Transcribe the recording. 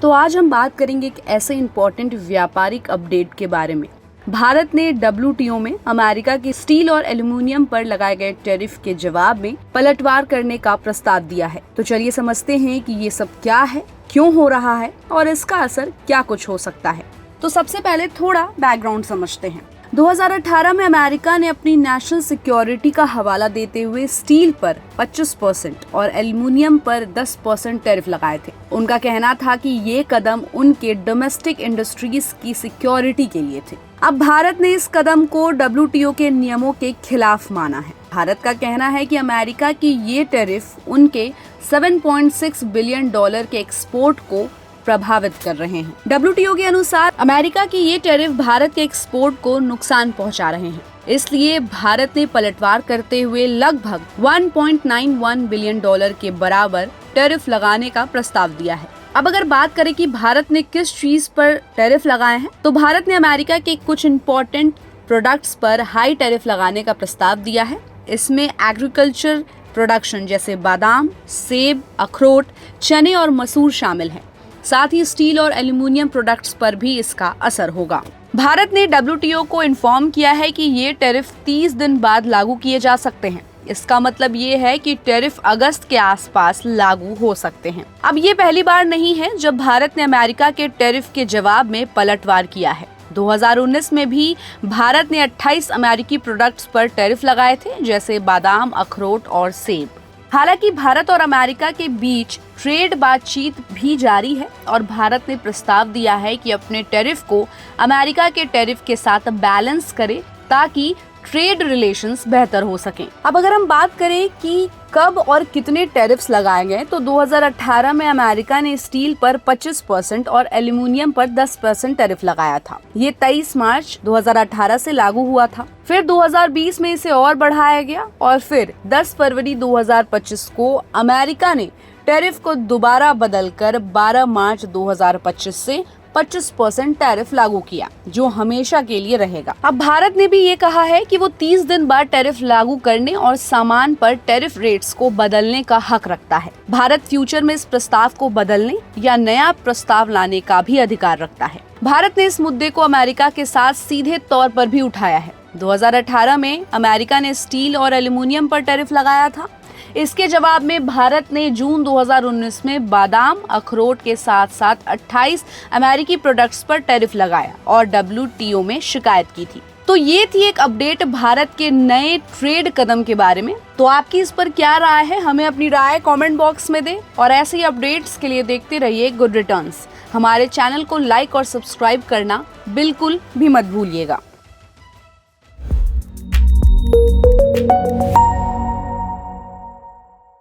तो आज हम बात करेंगे एक ऐसे इम्पोर्टेंट व्यापारिक अपडेट के बारे में। भारत ने WTO में अमेरिका की स्टील और एल्युमिनियम पर लगाए गए टैरिफ के जवाब में पलटवार करने का प्रस्ताव दिया है। तो चलिए समझते हैं कि ये सब क्या है, क्यों हो रहा है और इसका असर क्या कुछ हो सकता है। तो सबसे पहले थोड़ा बैकग्राउंड समझते हैं। 2018 में अमेरिका ने अपनी नेशनल सिक्योरिटी का हवाला देते हुए स्टील पर 25% और एल्युमिनियम पर 10% टैरिफ लगाए थे। उनका कहना था कि ये कदम उनके डोमेस्टिक इंडस्ट्रीज की सिक्योरिटी के लिए थे। अब भारत ने इस कदम को WTO के नियमों के खिलाफ माना है। भारत का कहना है कि अमेरिका की ये टैरिफ उनके $7.6 बिलियन के एक्सपोर्ट को प्रभावित कर रहे हैं। WTO के अनुसार अमेरिका की ये टैरिफ भारत के एक्सपोर्ट को नुकसान पहुंचा रहे हैं। इसलिए भारत ने पलटवार करते हुए लगभग $1.91 बिलियन के बराबर टैरिफ लगाने का प्रस्ताव दिया है। अब अगर बात करें कि भारत ने किस चीज पर टैरिफ लगाए हैं, तो भारत ने अमेरिका के कुछ इम्पोर्टेंट प्रोडक्ट्स पर हाई टैरिफ लगाने का प्रस्ताव दिया है। इसमें एग्रीकल्चर प्रोडक्शन जैसे बादाम, सेब, अखरोट, चने और मसूर शामिल हैं। साथ ही स्टील और एल्युमिनियम प्रोडक्ट्स पर भी इसका असर होगा। भारत ने WTO को इन्फॉर्म किया है कि ये टैरिफ 30 दिन बाद लागू किए जा सकते हैं। इसका मतलब ये है कि टैरिफ अगस्त के आसपास लागू हो सकते हैं। अब ये पहली बार नहीं है जब भारत ने अमेरिका के टैरिफ के जवाब में पलटवार किया है। 2019 में भी भारत ने 28 अमेरिकी प्रोडक्ट्स पर टैरिफ लगाए थे, जैसे बादाम, अखरोट और सेब। हालांकि भारत और अमेरिका के बीच ट्रेड बातचीत भी जारी है और भारत ने प्रस्ताव दिया है कि अपने टैरिफ को अमेरिका के टैरिफ के साथ बैलेंस करे ताकि ट्रेड रिलेशंस बेहतर हो सकें। अब अगर हम बात करें कि कब और कितने टैरिफ्स लगाए गए, तो 2018 में अमेरिका ने स्टील पर 25% और एल्युमिनियम पर 10% टैरिफ लगाया था। ये 23 मार्च 2018 से लागू हुआ था। फिर 2020 में इसे और बढ़ाया गया और फिर 10 फरवरी 2025 को अमेरिका ने टैरिफ को दोबारा बदलकर 12 मार्च 2025 से 25% टैरिफ लागू किया, जो हमेशा के लिए रहेगा। अब भारत ने भी ये कहा है कि वो 30 दिन बाद टैरिफ लागू करने और सामान पर टैरिफ रेट्स को बदलने का हक रखता है। भारत फ्यूचर में इस प्रस्ताव को बदलने या नया प्रस्ताव लाने का भी अधिकार रखता है। भारत ने इस मुद्दे को अमेरिका के साथ सीधे तौर पर भी उठाया है। 2018 में अमेरिका ने स्टील और एल्युमिनियम पर टैरिफ लगाया था। इसके जवाब में भारत ने जून 2019 में बादाम, अखरोट के साथ साथ 28 अमेरिकी प्रोडक्ट्स पर टैरिफ लगाया और WTO में शिकायत की थी। तो ये थी एक अपडेट भारत के नए ट्रेड कदम के बारे में। तो आपकी इस पर क्या राय है, हमें अपनी राय कमेंट बॉक्स में दें और ऐसे ही अपडेट्स के लिए देखते रहिए गुड रिटर्न्स। हमारे चैनल को लाइक और सब्सक्राइब करना बिल्कुल भी मत भूलिएगा।